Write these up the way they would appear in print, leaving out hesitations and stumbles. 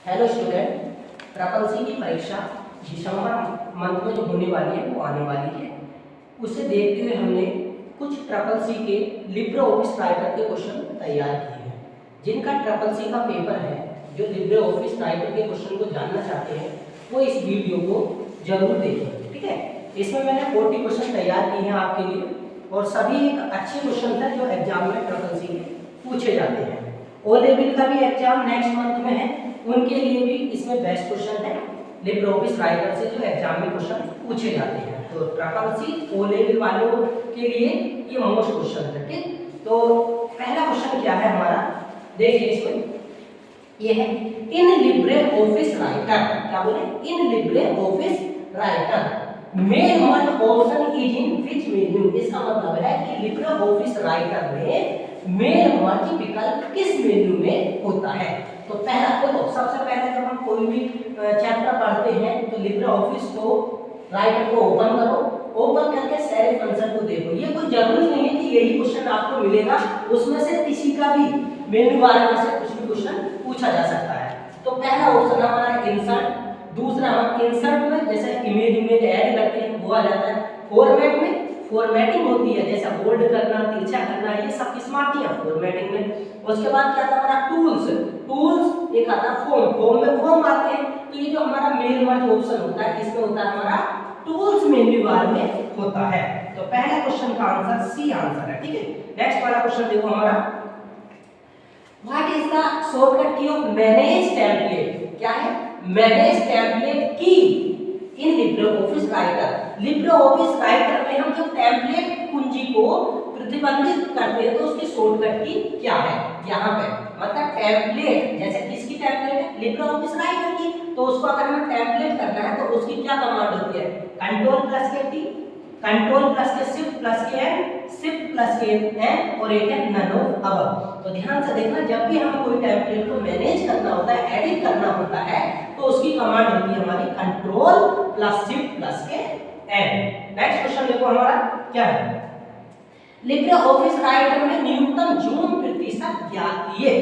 Hello student, triple C की परीक्षा दिसंबर month में जो होने वाली है वो आने वाली है। उसे देखते हुए हमने कुछ ट्रिपल सी के लिब्रे ऑफिस राइटर के क्वेश्चन तैयार किए हैं। जिनका ट्रिपल सी का पेपर है, जो लिब्रे ऑफिस राइटर के क्वेश्चन को जानना चाहते हैं वो इस वीडियो को जरूर देखें। ठीक है, इसमें मैंने 40 क्वेश्चन तैयार किए हैं आपके लिए और सभी एक अच्छे क्वेश्चन थे जो एग्जाम में ट्रिपल सी के पूछे जाते हैं। ओ लेवल का भी एग्जाम नेक्स्ट मंथ में है, उनके लिए भी इसमें बेस्ट क्वेश्चन है लिब्रे ऑफिस राइटर से जो एग्जाम में क्वेश्चन पूछे जाते हैं। तो ट्रिपल सी ओ लेवल वालों के लिए ये मोस्ट क्वेश्चन है। ठीक, तो पहला क्वेश्चन क्या है हमारा, देखिए इसमें ये है इन लिब्रे ऑफिस राइटर, क्या बोले, इन Libre office writer main one option is in which menu. इसका मतलब है कि लिब्रे ऑफिस राइटर में मेल मर्ज विकल्प किस मेन्यू में होता है। तो पहला देखो, सबसे पहले जब हम कोई भी चैप्टर पढ़ते हैं तो लिब्रे ऑफिस को राइटर को ओपन करो, ओपन करके सेल्फ आंसर को देखो। ये कोई जरूरी नहीं है कि यही क्वेश्चन आपको मिलेगा, उसमें से किसी का भी मेन्यू बार में से कुछ भी क्वेश्चन पूछा जा सकता है। तो पहला ऑप्शन हमारा इंसर्ट, दूसरा हम इंसर्ट में जैसे इमेज ऐड करते हैं वो आ जाता है। फॉर्मेट में फॉर्मेटिंग होती है, जैसा बोल्ड करना, तिरछा करना, ये सब किसमें आती है, फॉर्मेटिंग में। उसके बाद क्या आता है हमारा टूल्स, टूल्स एक आता है फॉर्म, फॉर्म में फॉर्म आते हैं। तो ये जो हमारा मेल मर्ज ऑप्शन होता है किसमें होता है, हमारा टूल्स मेन्यू बार में होता है। तो पहले क्वेश्चन का आंसर सी आंसर है। ठीक है, नेक्स्ट वाला क्वेश्चन देखो हमारा, व्हाट इज द शॉर्टकट की ऑफ मैनेज टेम्पलेट। क्या है, मैनेज टेम्पलेट की इन Libre office writer. Libre office writer में हम जब टेम्पलेट कुंजी को प्रतिबंधित करते हैं तो उसकी शॉर्टकट की क्या है, यहाँ पे मतलब टेम्पलेट, जैसे किसकी टेम्पलेट है, लिब्रे ऑफिस राइटर की, तो उसको अगर हमें टेम्पलेट करना है तो उसकी क्या कमांड होती है, कंट्रोल प्लस के टी, कंट्रोल प्लस के शिफ्ट प्लस के एन, शिफ्ट प्लस के एन और एक है नन ऑफ अबव। तो ध्यान से देखना, जब भी हमें कोई टेम्पलेट को मैनेज करना होता है, एडिट करना होता है, तो उसकी कमांड होती है हमारी कंट्रोल प्लस शिफ्ट प्लस के एन। नेक्स्ट क्वेश्चन देखो हमारा क्या है, लिब्रे ऑफिस राइटर में न्यूनतम जूम प्रतिशत ज्ञात कीजिए।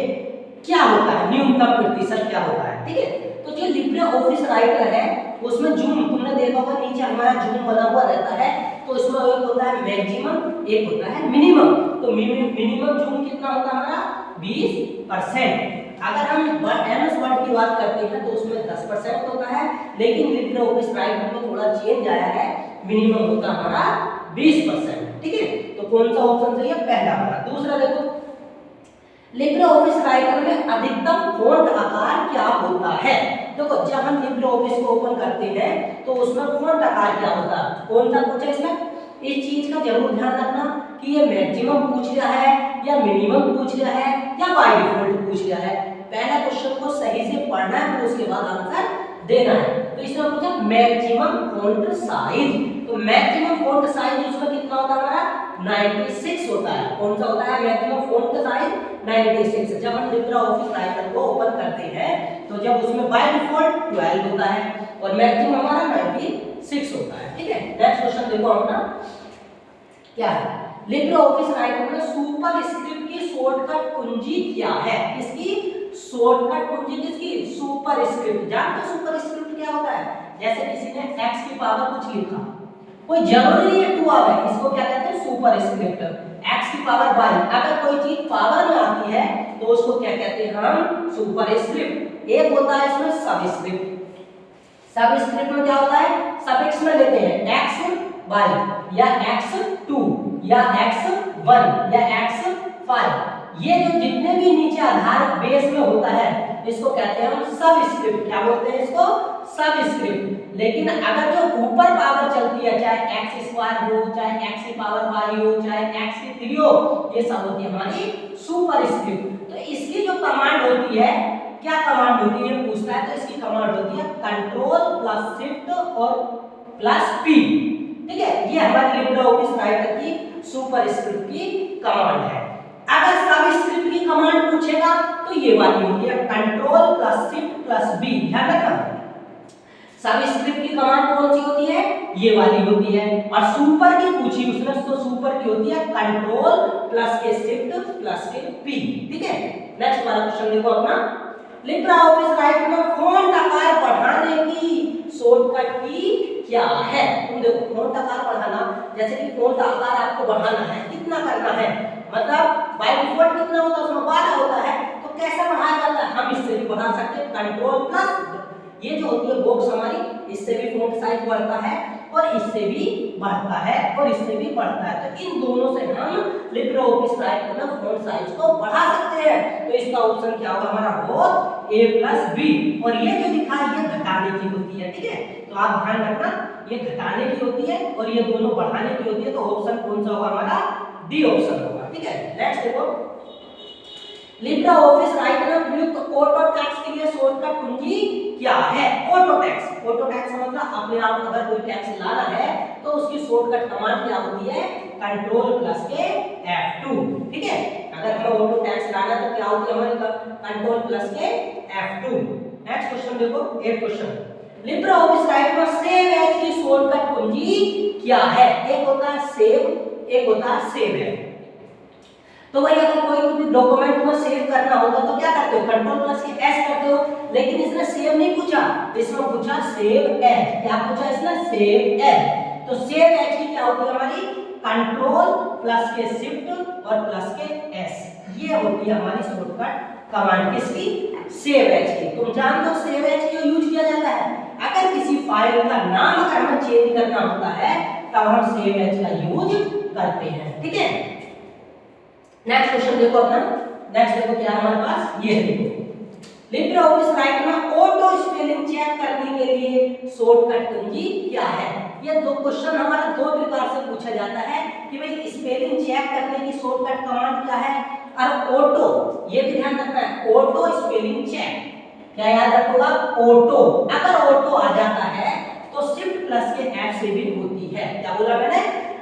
क्या होता है न्यूनतम प्रतिशत, क्या होता है। ठीक है, तो जो लिब्रे ऑफिस राइटर है उसमें जूम, तुमने देखा होगा नीचे हमारा जूम बना हुआ रहता है, तो इसमें एक होता है मैक्सिमम, एक होता है मिनिमम। तो मिनिमम जूम कितना होता है हमारा 20%। अगर हम एमएस वर्ड की बात करते हैं तो उसमें 10% होता है, लेकिन लिब्रे ऑफिस राइटर में थोड़ा चेंज आया है, मिनिमम होता है हमारा 20%। ठीक है, तो कौन सा ऑप्शन सही है, पहला वाला। दूसरा देखो, लिब्रे ऑफिस राइटर में अधिकतम फॉन्ट आकार क्या होता है। देखो, जब हम लिब्रे ऑफिस को ओपन करते हैं तो उसमें फॉन्ट आकार क्या होता है, कौन सा पूछा इसमें, इस चीज का जरूर ध्यान रखना कि ये मैक्सिमम पूछ रहा है या मिनिमम पूछ रहा है या बाय डिफॉल्ट पूछ रहा है। पहला क्वेश्चन को सही से पढ़ना है फिर उसके बाद आंसर देना है। तो इसमें पूछा मैक्सिमम फॉन्ट साइज, तो मैक्सिमम फॉन्ट साइज उसमें कितना होता है हमारा 96 होता है। कौन सा होता है मैक्सिमम फॉन्ट साइज 96। जब हम लिब्रे ऑफिस राइटर को ओपन करते हैं तो जब उसमें बाय डिफॉल्ट 12 होता है और मैक्सिमम हमारा 96 होता है। ठीक है, नेक्स्ट क्वेश्चन देखो अपना क्या है, लिब्रे ऑफिस राइटर में सुपर स्क्रिप्ट की शॉर्टकट कुंजी क्या है। इसकी शॉर्टकट कुंजी किसकी, सुपर स्क्रिप्ट। जानते हो सुपर स्क्रिप्ट क्या होता है, जैसे किसी ने x की पावर कुछ लिखा, कोई जरूरी नहीं है 2 आवे, इसको क्या कहते हैं सुपर स्क्रिप्ट। x की पावर y, अगर कोई चीज पावर में आती है तो उसको क्या कहते हैं हम, सुपर स्क्रिप्ट। एक होता है इसमें सब स्क्रिप्ट, सब स्क्रिप्ट में क्या होता है, सफिक्स में लेते हैं x y या x2 या x1 या x5, ये जो जितने भी नीचे आधार बेस में होता है इसको कहते हैं हम सब स्क्रिप्ट। क्या बोलते हैं इसको, सब स्क्रिप्ट। लेकिन अगर जो ऊपर पावर चलती है, चाहे x स्क्वायर हो, चाहे x की पावर y हो, चाहे x की 3 हो, ये सब होती है हमारी सुपर स्क्रिप्ट। तो इसकी जो कमांड होती है, क्या कमांड होती है पूछता है, तो इसकी कमांड होती है कंट्रोल प्लस शिफ्ट और प्लस p। ठीक है, ये हमारे लिब्रे ऑफिस राइटर की सुपर स्क्रिप्ट की कमांड है। अगर सब स्क्रिप्ट की कमांड पूछेगा तो ये वाली होती है control plus shift plus b। ध्यान रखना, सब स्क्रिप्ट की कमांड कौन सी होती है, ये वाली होती है। और सुपर की पूछी उसने तो सुपर की होती है कंट्रोल प्लस के शिफ्ट प्लस के p। ठीक है, नेक्स्ट वाला क्वेश्चन देखो अपना, लिब्रे ऑफिस राइटर में शॉर्टकट की क्या है। तुम देखो फ़ॉन्ट आकार बढ़ाना, जैसे कि फ़ॉन्ट आकार आपको बढ़ाना है, कितना करना है, मतलब बाय डिफॉल्ट कितना होता है, उसमें 12 होता है, तो कैसे बढ़ाया जाता है, हम इससे भी बढ़ा सकते हैं, कंट्रोल प्लस ये जो होती है बॉक्स हमारी, इससे भी फ़ॉन्ट साइज बढ़ता है और इससे भी बढ़ता है और इससे भी बढ़ता है। तो इन दोनों से हम लिब्रे ऑफिस राइटर में फ़ॉन्ट साइज को बढ़ा सकते हैं। तो इसका ऑप्शन क्या होगा हमारा, बोथ A प्लस बी। और ये जो लिखा है ये घटाने की होती है, ठीक है, तो आप ध्यान रखना ये घटाने की होती है और ये दोनों बढ़ाने की होती है। तो ऑप्शन कौन सा होगा हमारा, डी ऑप्शन होगा, ठीक है। नेक्स्ट देखो, लिब्रे ऑफिस राइटर में प्रयुक्त ऑटो टैक्स के लिए शॉर्टकट कुंजी क्या है। ऑटो टैक्स, ऑटो टैक्स मतलब अपने आप अगर कोई टैक्स लाना है तो उसकी शॉर्टकट कमांड क्या होती है, कंट्रोल प्लस के F2, ठीक है। अगर हमें ऑटो टैक्स लाना है तो क्या होती है हमारी, कंट्रोल प्लस के F2। नेक्स्ट क्वेश्चन देखो, 8 क्वेश्चन, लिब्रे ऑफिस राइटर में सेव एज की शॉर्टकट कुंजी क्या है। एक होता है सेव, एक होता है सेव एज। तो भाई अगर कोई भी डॉक्यूमेंट में सेव करना होगा तो क्या करते हो, कंट्रोल प्लस के एस करते हो, लेकिन इसने सेव नहीं पूछा, इसमें पूछा सेव एज। क्या पूछा इसने, सेव एज। तो सेव एज की क्या होती है हमारी, कंट्रोल प्लस के शिफ्ट और प्लस के एस, ये होती है हमारी शॉर्टकट कमांड किसकी, सेव एज की। तुम जानते हो सेव एज क्यों यूज किया जाता है, अगर किसी फाइल का नाम अगर हमें चेंज करना होता है तब हम सेव एज का यूज करते हैं, ठीक है। नेक्स्ट क्वेश्चन देखो अपना, नेक्स्ट देखो क्या हमारे पास, ये देखो, लिब्रे ऑफिस राइटर में ऑटो स्पेलिंग चेक करने के लिए शॉर्टकट कुंजी क्या है। ये दो क्वेश्चन हमारा दो प्रकार से पूछा जाता है कि भाई स्पेलिंग चेक करने की शॉर्टकट कमांड क्या है, और ऑटो, ये भी ध्यान रखना है, ऑटो स्पेलिंग चेक, क्या याद रखोगा, ऑटो। अगर ऑटो आ जाता है तो शिफ्ट प्लस के एफ से भी होती है। क्या बोला मैंने,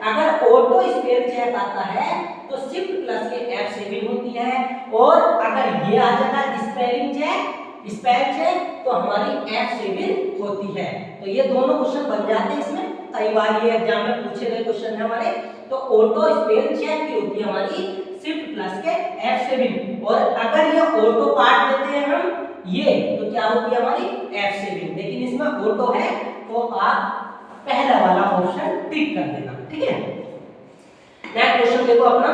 अगर ऑटो स्पेल चेक आता है तो शिफ्ट प्लस के एफ से भी होती है, और अगर ये आ जाता है स्पेलिंग चेक, स्पेल चेक, तो हमारी एफ से भी होती है। तो ये दोनों क्वेश्चन बन जाते हैं इसमें, कई बार ये एग्जाम में पूछे गए क्वेश्चन है हमारे। तो ऑटो स्पेल चेक की होती है हमारी शिफ्ट प्लस के एफ से भी, और अगर ये ऑटो पार्ट देते हैं हम ये, तो क्या होती है हमारी एफ से भी, लेकिन इसमें ऑटो है तो आप पहला वाला ऑप्शन टिक कर देना, ठीक है। नेक्स्ट क्वेश्चन देखो अपना,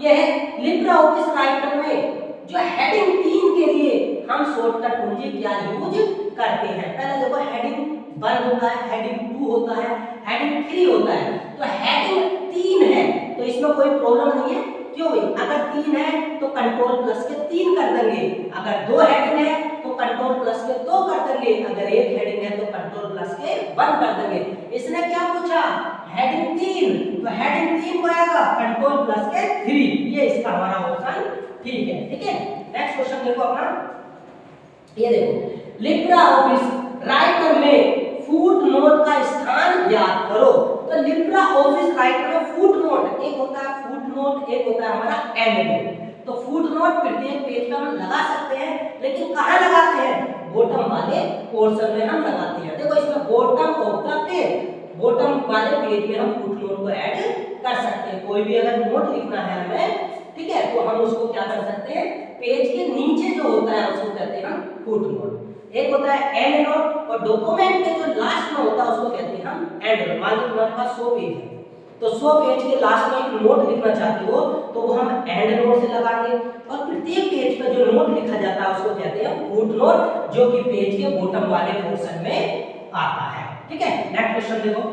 यह है लिब्रे ऑफिस राइटर में जो हेडिंग 3 के लिए हम शॉर्टकट कुंजी क्या यूज करते हैं। पहले देखो हेडिंग 1 होता है, हेडिंग 2 होता है, हेडिंग 3 होता है। तो हेडिंग 3 है तो इसमें कोई प्रॉब्लम नहीं है, क्यों भाई, अगर 3 है तो कंट्रोल प्लस के 3 कर देंगे, अगर 2 हेडिंग है तो कंट्रोल प्लस के 2 कर देंगे, अगर 1 हेडिंग है तो कंट्रोल प्लस के 1 कर देंगे। इसने क्या पूछा, हेडिंग 3, तो हेडिंग 3 को आएगा कंट्रोल प्लस के 3, ये इसका हमारा ऑप्शन ठीक है, ठीक है। नेक्स्ट क्वेश्चन देखो अपना, ये देखो, लिब्रे ऑफिस राइटर में फुट नोट का स्थान ज्ञात करो। तो लिब्रे ऑफिस राइटर में फुट नोट, एक होता है फुट नोट, एक होता है हमारा एंड नोट। तो फुट नोट प्रत्येक पेज पे हम लगा सकते हैं, लेकिन कहाँ लगाते हैं, बॉटम वाले पोर्शन में हम लगाते हैं। देखो इसमें bottom of the page, bottom वाले पेज में हम फुट नोट को ऐड कर सकते हैं। कोई भी अगर नोट लिखना है हमें, ठीक है, तो हम उसको क्या कर सकते हैं, पेज के नीचे जो होता है उसको कहते हैं हम फुट नोट। एक होता है एंड नोट, और डॉक्यूमेंट के जो लास्ट में होता है उसको कहते हैं हम एंड नोट। मान लो तुम्हारे पास 100 पेज है, तो 100 पेज के लास्ट में एक नोट लिखना चाहते हो तो वो हम एंड नोट से लगाएंगे, और प्रत्येक पेज पर जो नोट लिखा जाता है उसको कहते हैं फुट नोट, जो कि पेज के बॉटम वाले पोर्शन में आता है, ठीक है। नेक्स्ट क्वेश्चन देखो,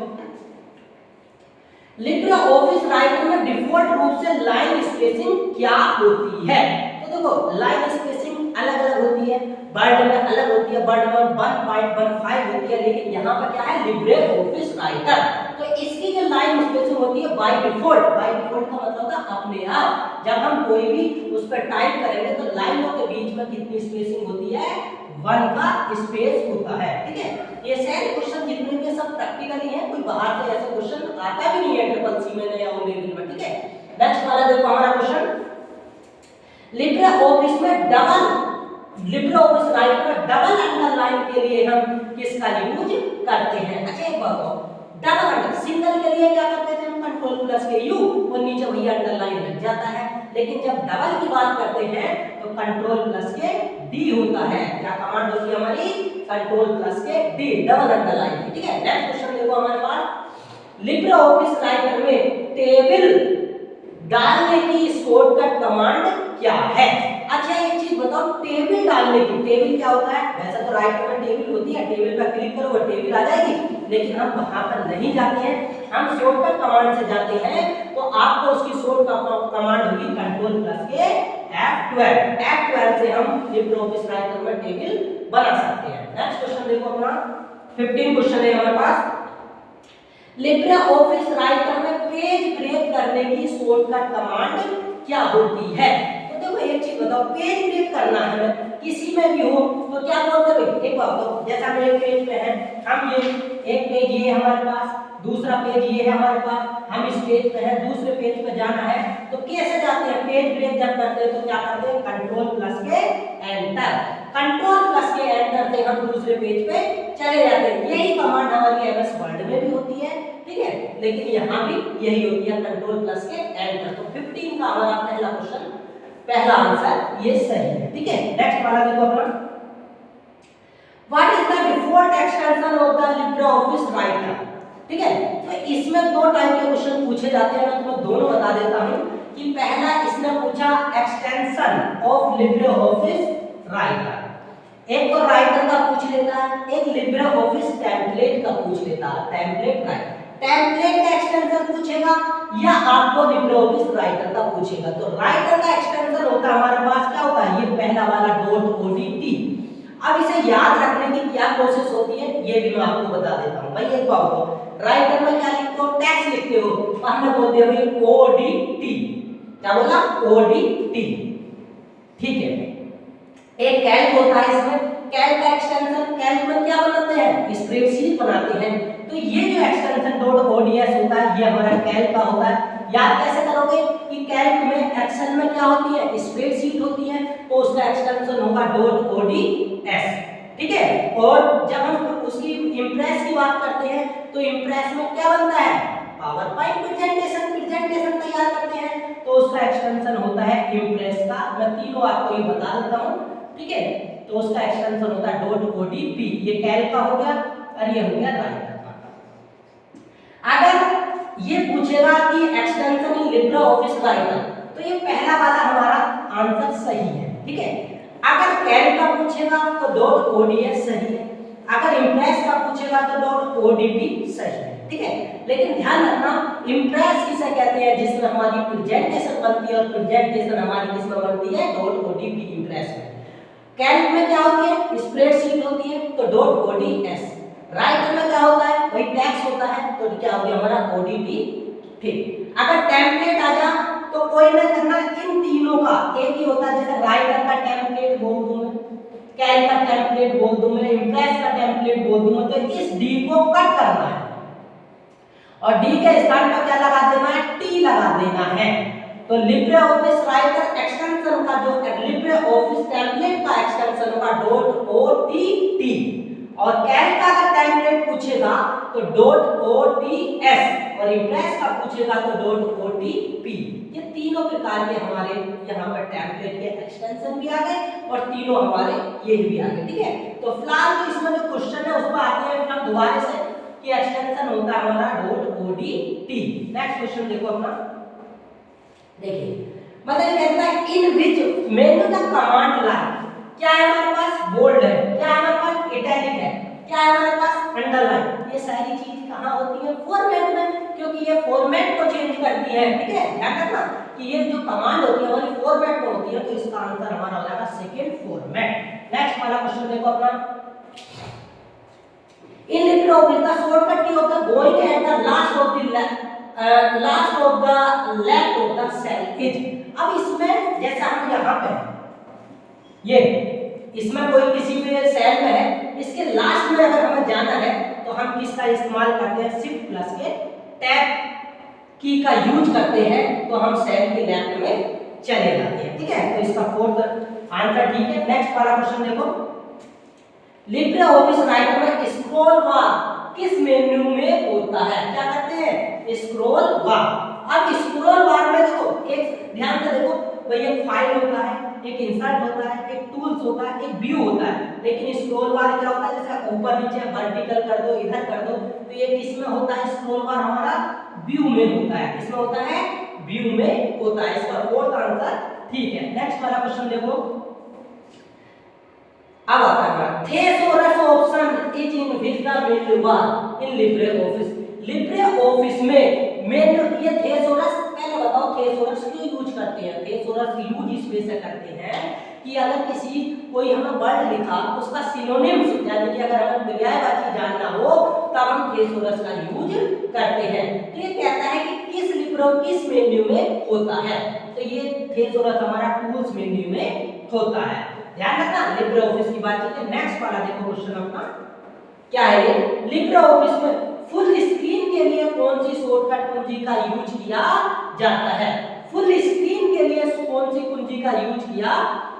लिब्रे ऑफिस राइटर में डिफॉल्ट रूप से लाइन स्पेसिंग क्या होती है। तो देखो लाइन स्पेसिंग अलग अलग होती है, वर्ड में अलग होती है, वर्ड में 1.15 होती है, लेकिन यहाँ पर क्या है, लिब्रे ऑफिस राइटर, तो इसकी जो लाइन स्पेसिंग होती है बाय डिफॉल्ट, बाय डिफॉल्ट का मतलब होता है अपने आप, जब हम कोई भी उस पर टाइप करेंगे तो लाइनों के बीच में कितनी स्पेसिंग होती है, 1 का स्पेस होता है, ठीक है। ये सारे क्वेश्चन जितने भी सब प्रैक्टिकली हैं, कोई बाहर से ऐसा क्वेश्चन आता भी नहीं है ट्रिपल सी में या ओ लेवल में, ठीक है। नेक्स्ट वाला देखो हमारा क्वेश्चन, लिब्रे ऑफिस में डबल, लिब्रे ऑफिस राइटर में डबल अंडरलाइन के लिए हम किसका यूज करते हैं। अच्छा एक बात बताओ, डबल अंडर, सिंगल के लिए क्या करते थे हम, कंट्रोल प्लस के यू और नीचे वही अंडरलाइन लग जाता है, लेकिन जब डबल की बात करते हैं तो कंट्रोल प्लस के डी होता है। क्या कमांड होती है हमारी, कंट्रोल प्लस के डी, डबल अंडरलाइन, ठीक है। नेक्स्ट क्वेश्चन देखो हमारे पास, लिब्रे ऑफिस राइटर में टेबल डालने की शॉर्टकट कमांड क्या है। अच्छा एक चीज बताओ, टेबल डालने की, टेबल क्या होता है, वैसे तो राइटर में टेबल होती है, टेबल पर क्लिक करोगे टेबल आ जाएगी, लेकिन हम वहां पर नहीं जाते हैं, हम शॉर्टकट कमांड से जाते हैं। तो आपको उसकी शॉर्टकट कमांड होगी कंट्रोल प्लस के F12, F12 से हम लिब्रे ऑफिस राइटर में टेबल बना सकते हैं। नेक्स्ट क्वेश्चन देखो अपना 15 क्वेश्चन है हमारे पास, लिब्रे ऑफिस राइटर में पेज ब्रेक करने की शॉर्टकट कमांड क्या होती है। तो देखो एक चीज बताओ, पेज ब्रेक करना है किसी में भी हो तो क्या बोलते हैं भाई, एक बात बताओ, जैसा मेरे पेज पे है, हम ये एक पेज ये हमारे पास, दूसरा पेज ये है हमारे पास, हम इस पेज पे है, दूसरे पेज पे जाना है, तो कैसे जाते हैं, पेज ब्रेक जब करते हैं तो क्या करते हैं, कंट्रोल प्लस के एंटर, कंट्रोल प्लस के एंटर से हम दूसरे पेज पे चले जाते हैं। यही कमांड हमारी एमएस वर्ड में भी होती है, ठीक है, लेकिन यहाँ भी यही होती है कंट्रोल प्लस के एंटर। तो 15 का हमारा पहला क्वेश्चन, पहला आंसर ये सही है, ठीक है। नेक्स्ट वाला देखो अपना, what is the default extension of the Libre office writer, ठीक है। तो इसमें दो टाइप के क्वेश्चन पूछे जाते हैं, मैं तुम्हें दोनों बता देता हूं कि पहला इसने पूछा extension of Libre office writer, एक तो राइटर का पूछ लेता है, एक लिब्रे ऑफिस टेम्पलेट का पूछ लेता है, टेम्पलेट राइटर, टेम्पलेट का एक्सटेंशन पूछेगा या आपको लिब्रे ऑफिस राइटर का पूछेगा। तो राइटर का एक्सटेंशन होता है हमारे पास, क्या होता है, ये पहला वाला .odt। अब इसे याद रखने की क्या प्रोसेस होती है ये भी मैं आपको बता देता हूं। भाई एक बात बताओ, राइटर में क्या लिखते हो, टेक्स्ट लिखते हो, तो हमने बोल दिया भाई ओडीटी, क्या बोला, ओडीटी, ठीक है। एक कैल्क होता है, इसमें कैल्क का एक्सटेंशन, कैल्क में क्या बनाते हैं, स्प्रेडशीट बनाते हैं, तो ये जो एक्सटेंशन .ods होता है ये हमारा कैल्क का होता है। याद कैसे करोगे कि कैल्क में एक्सेल में क्या होती है, स्प्रेडशीट होती है, तो उसका एक्सटेंशन होगा .ods, ठीक है। और जब हम उसकी इंप्रेस की बात करते हैं तो इंप्रेस में क्या बनता है, पावर पॉइंट प्रेजेंटेशन, प्रेजेंटेशन तैयार करते हैं, तो उसका एक्सटेंशन होता है इंप्रेस का। मैं तीनों आपको ये बता देता हूं, ठीक है। तो उसका एक्सटेंशन होता है .odp, ये कैल्क का हो गया और ये हो गया राइटर का। अगर ये पूछेगा कि extension in Libre office writer, तो ये पहला वाला हमारा आंसर सही है, ठीक है। अगर कैल्क का पूछेगा तो .ods सही है, अगर इंप्रेस का पूछेगा तो .odp सही है, ठीक है। लेकिन ध्यान रखना, इंप्रेस किसे कहते हैं, जिसमें हमारी प्रेजेंटेशन बनती है, और प्रेजेंटेशन हमारी किसमें बनती है, .odp इंप्रेस में। कैल्क में क्या होती है, स्प्रेडशीट होती है, तो .ods। राइटर में क्या होता है, वही टेक्स्ट होता है, तो क्या हो गया हमारा odp, ठीक। अगर टेम्पलेट आ जा तो कोई नहीं करना, इन तीनों का एक ही होता है, जैसे राइटर का टेम्पलेट बोल दूं मैं, कैल्क का टेम्पलेट बोल दूं मैं, इंप्रेस का टेम्पलेट बोल दूं मैं, तो इस डी को कट करना है और डी के स्थान पर क्या लगा देना है, टी लगा देना है। तो लिब्रे ऑफिस राइटर एक्सटेंशन का जो लिब्रे ऑफिस टेम्पलेट का एक्सटेंशन होगा .ott, और कैल्क का अगर टेम्पलेट पूछेगा तो .ots, और इंप्रेस का पूछेगा तो .otp। ये तीनों प्रकार के हमारे यहाँ पर टेम्पलेट के एक्सटेंशन भी आ गए और तीनों हमारे ये भी आ गए, ठीक है। तो फिलहाल तो इसमें जो क्वेश्चन है उसको आते हैं फिर दोबारा से कि एक्सटेंशन होता है हमारा .odt। नेक्स्ट क्वेश्चन देखो अपना, देखिए मतलब कहता है इन विच मेनू द कमांड लाइन, क्या है हमारे पास, बोल्ड है, क्या है हमारे पास, इटैलिक है, क्या है हमारे पास, अंडरलाइन। ये सारी चीज कहाँ होती है, फॉर्मेट में, क्योंकि ये फॉर्मेट को चेंज करती है, ठीक है। ध्यान रखना कि ये जो कमांड होती है हमारी फॉर्मेट में होती है, तो इसका आंसर हमारा हो जाएगा सेकंड, फॉर्मेट। नेक्स्ट वाला क्वेश्चन देखो अपना, इन लिब्रे ऑफिस का शॉर्टकट की होता है going at the last of the left of the cell is. अब इसमें जैसा हम यहाँ पे ये इसमें कोई किसी भी सेल में है, इसके लास्ट में अगर हमें जाना है तो हम किसका इस्तेमाल करते हैं, शिफ्ट प्लस के टैब की का यूज करते हैं, तो हम सेल के लेफ्ट में चले जाते हैं, ठीक है। तो इसका फोर्थ आंसर ठीक है। नेक्स्ट वाला क्वेश्चन देखो, लिब्रे ऑफिस राइटर में स्क्रॉल बार किस मेन्यू में होता है, क्या करते हैं, स्क्रॉल बार। अब स्क्रॉल बार में देखो, एक ध्यान से देखो, भाई एक फाइल होता है, एक इंसर्ट होता है, एक टूल्स होता है, एक व्यू होता है। लेकिन स्क्रॉल बार क्या होता है, जैसे ऊपर नीचे वर्टिकल कर दो, इधर कर दो, तो ये किसमें होता है, स्क्रॉल बार हमारा व्यू में होता है। किसमें होता है, व्यू में होता है। इसका फोर्थ आंसर ठीक है। नेक्स्ट वाला क्वेश्चन देखो, अब आता है thesaurus option is in which the menu bar in LibreOffice. LibreOffice में मेन्यू, ये थेसोरस पहले बताओ थेसोरस क्यों यूज करते हैं। थेसोरस यूज इसमें से करते हैं कि अगर किसी कोई हमें वर्ड लिखा उसका सिनोनिम्स, यानी कि अगर हमें पर्यायवाची जानना हो तब हम थेसोरस का यूज करते हैं। तो ये कहता है कि किस लिब्रे किस मेन्यू में होता है, तो ये थेसोरस हमारा टूल्स मेन्यू में होता है। ध्यान रखना, लिब्रे ऑफिस की बात चलते। नेक्स्ट वाला देखो क्वेश्चन अपना क्या है, ये लिब्रे ऑफिस में फुल स्क्रीन के लिए कौन सी शॉर्टकट कुंजी का यूज किया जाता है। फुल स्क्रीन के लिए कौन सी कुंजी का यूज किया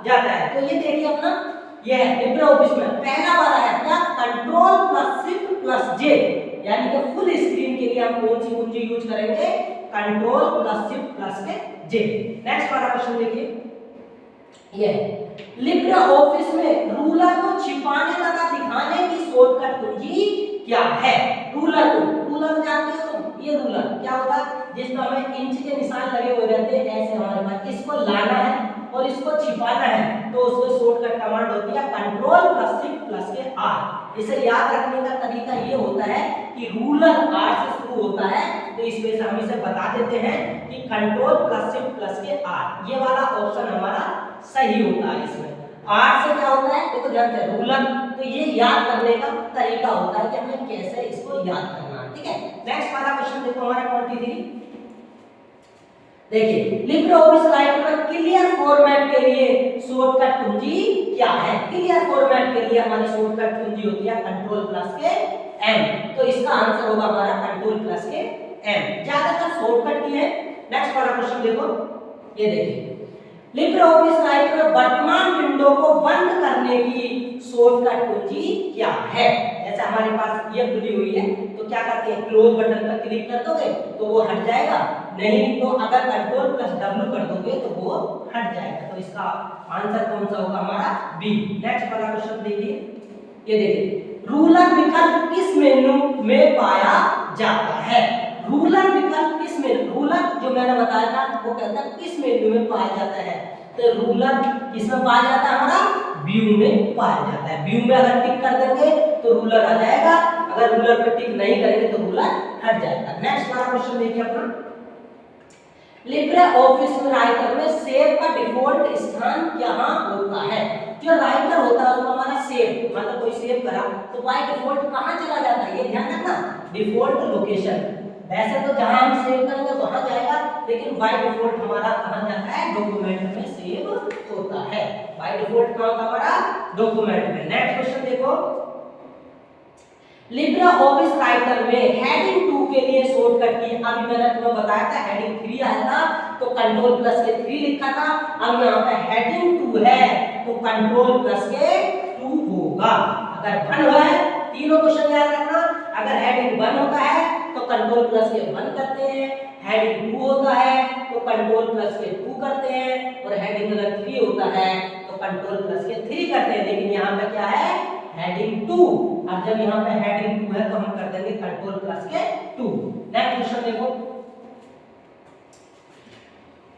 जाता है, तो ये देखिए अपना, ये है लिब्रे ऑफिस में पहला वाला है क्या, कंट्रोल प्लस शिफ्ट प्लस जे, यानी कि फुल स्क्रीन के लिए हम कौन सी कुंजी यूज करेंगे, कंट्रोल प्लस शिफ्ट प्लस के जे। नेक्स्ट वाला क्वेश्चन देखिए, ये लिब्रे ऑफिस में रूलर को छिपाने तथा दिखाने की शॉर्टकट कुंजी क्या है। रूलर को, रूलर जानते हो तुम, ये रूलर क्या होता है, जिसमें हमें इंच के निशान लगे हुए रहते हैं ऐसे हमारे पास, इसको लाना है और इसको छिपाना है, तो उसमें शॉर्टकट कमांड होती है कंट्रोल प्लस शिफ्ट प्लस के आर। इसे याद रखने का तरीका ये होता है कि रूलर आर से शुरू होता है, तो इसमें से हम इसे बता देते हैं कि कंट्रोल प्लस शिफ्ट प्लस के आर, ये वाला ऑप्शन हमारा सही होता है। इसमें आर से क्या होता है, देखो ध्यान से, रूलर, तो ये याद करने का तरीका होता है कि हमें कैसे इसको याद करना है। ठीक है, नेक्स्ट वाला क्वेश्चन देखो हमारा 23, देखिए लिब्रे ऑफिस राइटर में क्लियर फॉर्मेट के लिए शॉर्टकट कुंजी क्या है। क्लियर फॉर्मेट के लिए हमारी शॉर्टकट कुंजी होती है कंट्रोल प्लस के एम, तो इसका आंसर होगा हमारा कंट्रोल प्लस के एम, ज्यादातर शॉर्टकट की है। नेक्स्ट वाला क्वेश्चन देखो, ये देखिए लिब्रे ऑफिस राइटर में वर्तमान विंडो को बंद करने की शॉर्टकट कुंजी क्या है। जैसे हमारे पास ये खुली हुई है, तो क्या करते हैं, क्लोज बटन पर क्लिक कर दोगे तो वो हट जाएगा, नहीं तो अगर कंट्रोल प्लस डब्ल्यू कर दोगे तो वो हट जाएगा। तो इसका आंसर कौन सा होगा हमारा, बी। नेक्स्ट वाला क्वेश्चन देखिए, ये देखिए रूलर विकल्प किस मेन्यू में पाया जाता है। रूलर विकल्प किस में, रूलर जो मैंने बताया था वो कहता है किस मेन्यू में पाया जाता है, तो रूलर किसमें पाया जाता है, हमारा व्यू में पाया जाता है। व्यू में अगर टिक कर देंगे तो रूलर आ जाएगा, अगर रूलर पे टिक नहीं करेंगे तो रूलर हट जाएगा। नेक्स्ट वाला क्वेश्चन देखिए अपना, लिब्रे ऑफिस राइटर में सेव का डिफॉल्ट स्थान कहाँ होता है। जो राइटर होता है उसको हमारा सेव, मतलब कोई सेव करा तो बाय डिफॉल्ट कहाँ चला जाता है, ये ध्यान रखना, डिफॉल्ट लोकेशन। वैसे तो जहां हम सेव करेंगे वहां जाएगा, लेकिन बाय डिफॉल्ट हमारा कहां जाता है, डॉक्यूमेंट में सेव होता है। बाय डिफॉल्ट कहां होता है हमारा, डॉक्यूमेंट में। नेक्स्ट क्वेश्चन देखो, लिब्रे ऑफिस राइटर में हेडिंग 2 के लिए शॉर्टकट की, अभी मैंने तुम्हें बताया था हेडिंग 3 आया था तो कंट्रोल प्लस के 3 लिखा था, अब यहाँ पे हेडिंग 2 है तो कंट्रोल प्लस के 2 होगा। अगर 1 हुआ है, तीनों क्वेश्चन याद रखना, अगर हेडिंग 1 होता है तो कंट्रोल प्लस के 1 करते हैं, हेडिंग 2 होता है तो कंट्रोल प्लस के 2 करते हैं, और हेडिंग अगर 3 होता है तो कंट्रोल प्लस के 3 करते हैं। लेकिन यहाँ पे क्या है, हेडिंग 2, और जब यहाँ पे हेडिंग 2 है तो हम कर देंगे कंट्रोल प्लस के 2। नेक्स्ट क्वेश्चन देखो,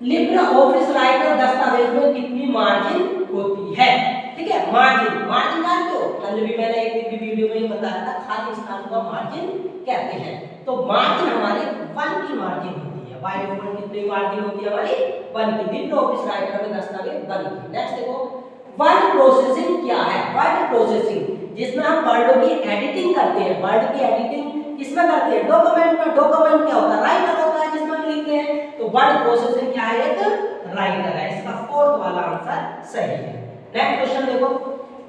लिब्रे ऑफिस राइटर दस्तावेज में कितनी मार्जिन होती है। ठीक है, मार्जिन, मार्जिन जानते हो, कल भी मैंने एक वीडियो में बताया था, खाली स्थान को मार्जिन कहते हैं। तो मार्जिन हमारी 1 की मार्जिन होती है। बाय डिफॉल्ट कितनी मार्जिन होती है हमारी, 1 की। लिब्रे ऑफिस राइटर में दस्तावेज 1 की। नेक्स्ट देखो, वर्ड प्रोसेसिंग क्या है। वर्ड प्रोसेसिंग, जिसमें हम वर्डों की एडिटिंग करते हैं। वर्ड की एडिटिंग किसमें करते हैं, डॉक्यूमेंट में। डॉक्यूमेंट क्या होता है, राइटर होता है जिसमें हम लिखते हैं, तो वर्ड प्रोसेसिंग क्या है, एक राइटर है। इसका फोर्थ वाला आंसर सही है। नेक्स्ट क्वेश्चन देखो,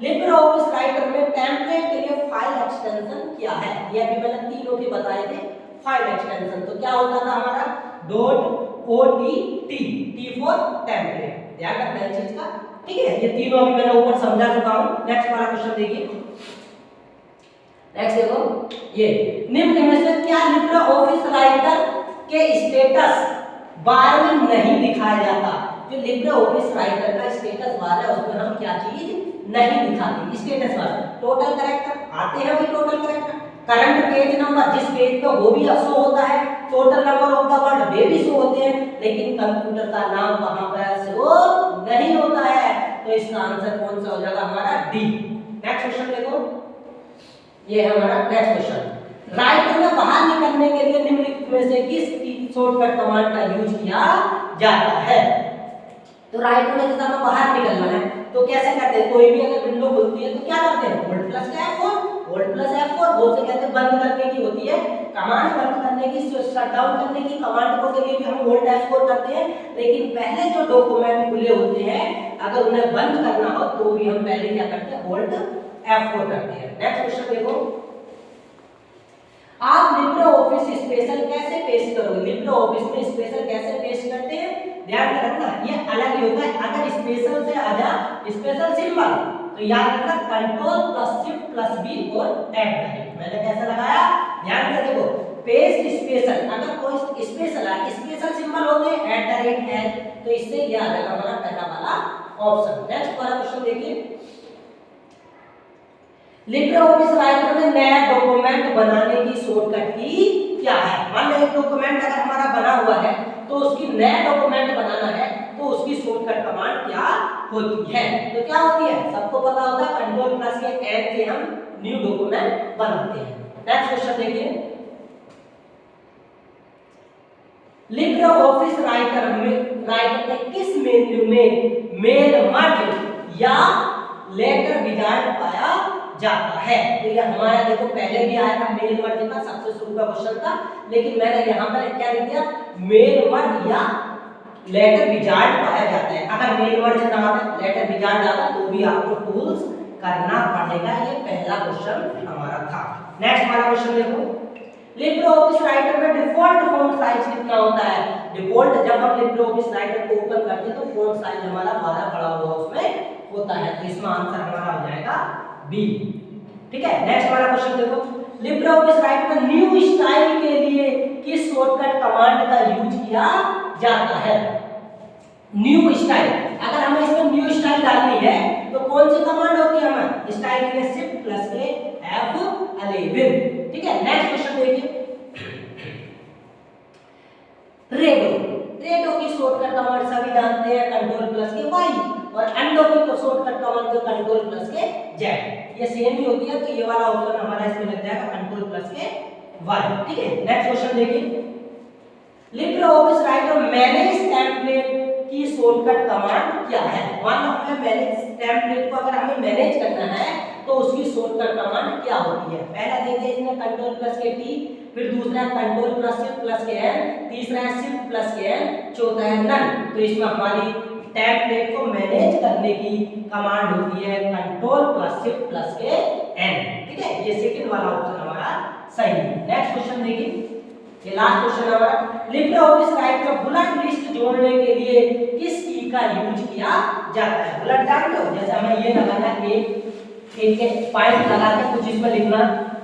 लिब्रे ऑफिस राइटर में टेम्पलेट के लिए फाइल एक्सटेंशन क्या है। ये अभी मैंने तीनों के बताए थे फाइल एक्सटेंशन, तो क्या होता था हमारा, .ott, टी फॉर टेम्पलेट, ध्यान रखना है चीज का। ठीक है, ये तीनों अभी मैंने ऊपर समझा चुका हूं। नेक्स्ट वाला क्वेश्चन देखिए, नेक्स्ट देखो, ये निम्न में से क्या लिब्रे ऑफिस राइटर के स्टेटस बार में नहीं दिखाया जाता। जो लिब्रे ऑफिस राइटर का स्टेटस बार है उसमें हम क्या चीज नहीं दिखाते, स्टेटस बार। टोटल करेक्टर आते हैं वही total character, current page number जिस पेज पे वो भी शो होता है, total number of the word वे भी शो होते हैं, लेकिन कंप्यूटर का नाम वहां पर शो नहीं होता है। तो इसका आंसर कौन सा हो जाएगा हमारा डी। नेक्स्ट क्वेश्चन देखो, ये है हमारा नेक्स्ट क्वेश्चन। राइटर में बाहर निकलने के लिए निम्नलिखित में से किस शॉर्टकट कमांड का यूज किया जाता है? तो राइटर में जैसे हमें बाहर निकलना है तो कैसे करते हैं, कोई भी अगर विंडो खुलती है तो क्या करते हैं, Alt plus F4, Alt plus F4 वो से कहते हैं बंद करने की होती है कमांड, बंद करने की, शट डाउन करने की कमांड को के लिए भी हम Alt F4 करते हैं। लेकिन पहले जो डॉक्यूमेंट खुले होते हैं अगर उन्हें बंद करना हो तो भी हम पहले क्या करते हैं, Alt F4 करते हैं। नेक्स्ट क्वेश्चन देखो, आप लिब्रे ऑफिस स्पेशल कैसे पेश करोगे? लिब्रे ऑफिस में स्पेशल कैसे पेश करते हैं, ध्यान रखना ये अलग ही होता है। अगर स्पेशल से आ जा स्पेशल सिंबल तो याद रखना control plus shift plus B और ऐड करें। मैंने कैसे लगाया, ध्यान से देखो, पेस्ट स्पेशल, अगर कोई स्पेशल है स्पेशल सिंबल होते हैं @ तो इससे ये आ जाएगा हमारा पहला वाला ऑप्शन। नेक्स्ट वाला क्वेश्चन देखिए, लिब्रे ऑफिस राइटर में नया डॉक्यूमेंट बनाने की शॉर्टकट की क्या है? मान लो एक डॉक्यूमेंट अगर हमारा बना हुआ है तो उसकी नया डॉक्यूमेंट बनाना है तो उसकी शॉर्टकट कमांड क्या होती है? तो क्या होती है, सबको पता होता है, कंट्रोल प्लस के एन से हम न्यू डॉक्यूमेंट बनाते हैं। नेक्स्ट क्वेश्चन देखिए, लिब्रे ऑफिस राइटर के किस मेन्यू में मेल मर्ज या लेटर विजार्ड पाया जाता है? तो ये हमारा देखो पहले भी आया था मेल मर्ज का, सबसे शुरू का क्वेश्चन था, लेकिन मैंने यहाँ पर क्या लिख दिया, मेल मर्ज या लेटर विजार्ड पाया जाता है। अगर मेल मर्ज ना आवे लेटर विजार्ड आता तो भी आपको टूल्स करना पड़ेगा। ये पहला क्वेश्चन हमारा था। नेक्स्ट हमारा क्वेश्चन देखो, लिब्रे ऑफिस राइटर में डिफॉल्ट फॉन्ट साइज कितना होता है? डिफॉल्ट जब हम लिब्रे ऑफिस राइटर को ओपन करते हैं तो फॉन्ट साइज हमारा 12 बड़ा हुआ उसमें होता है, तो इसमें आंसर हमारा हो जाएगा बी। ठीक है, नेक्स्ट हमारा क्वेश्चन देखो, लिब्रे ऑफिस राइटर में न्यू स्टाइल के लिए किस शॉर्टकट कमांड का यूज किया जाता है? न्यू स्टाइल, अगर हमें इसमें न्यू स्टाइल डालनी है तो कौन सी कमांड होती है, हमें स्टाइल के लिए शिफ्ट प्लस के F11। ठीक है, नेक्स्ट क्वेश्चन देखिए, रेडो की शॉर्टकट कमांड सभी जानते हैं, कंट्रोल प्लस के वाई, और अंडो की शॉर्टकट कमांड जो कंट्रोल प्लस के जेड, ये सेम ही होती है, तो ये वाला ऑप्शन हमारा इसमें लग जाएगा कंट्रोल प्लस के वाई। ठीक है, नेक्स्ट क्वेश्चन देखिए, Libre office writer manage template की शॉर्टकट कमांड क्या है? मान लो हमें मैनेज टेम्पलेट को अगर हमें मैनेज करना है तो उसकी शॉर्टकट कमांड क्या होती है? पहला देखते हैं इसमें कंट्रोल प्लस के टी, फिर दूसरा कंट्रोल प्लस शिफ्ट प्लस के एन, तीसरा है शिफ्ट प्लस के एन, चौथा है नन। तो इसमें हमारी टेम्पलेट को मैनेज करने की कमांड होती है कंट्रोल प्लस शिफ्ट प्लस के एन। ठीक है, ये सेकंड वाला ऑप्शन हमारा सही है। नेक्स्ट क्वेश्चन देखिए, ये लास्ट क्वेश्चन हमारा, लिब्रे ऑफिस राइटर में बुलेट लिस्ट जोड़ने के लिए किस की का यूज किया जाता है? बुलेट जानते हो, जैसे हमें ये लगाना एक पॉइंट लगा के कुछ इसमें लिखना,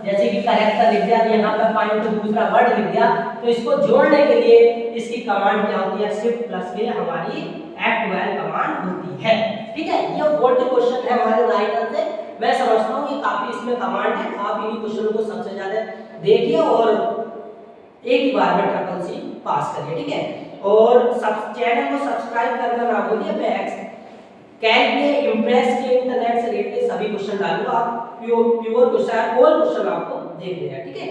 जैसे कि कैरेक्टर लिख दिया, यहाँ पे पॉइंट तो दूसरा वर्ड लिख दिया, तो इसको जोड़ने के लिए इसकी कमांड क्या होती है? शिफ्ट प्लस के हमारी F12 कमांड होती है। ठीक है, ये 40 क्वेश्चन है हमारे राइटर से, मैं समझता हूँ कि काफी इसमें कमांड है, आप इन्हीं क्वेश्चनों को सबसे ज्यादा देखिए और एक ही बार में ट्रिपल सी पास करिए। ठीक है, और सब चैनल को सब्सक्राइब करना ना भूलिए। मैं कैट के इम्प्रेस के इंटरनेट से रिलेटेड सभी क्वेश्चन डालूंगा, आप प्योर क्वेश्चन ऑल क्वेश्चन आपको देख लेना। ठीक है।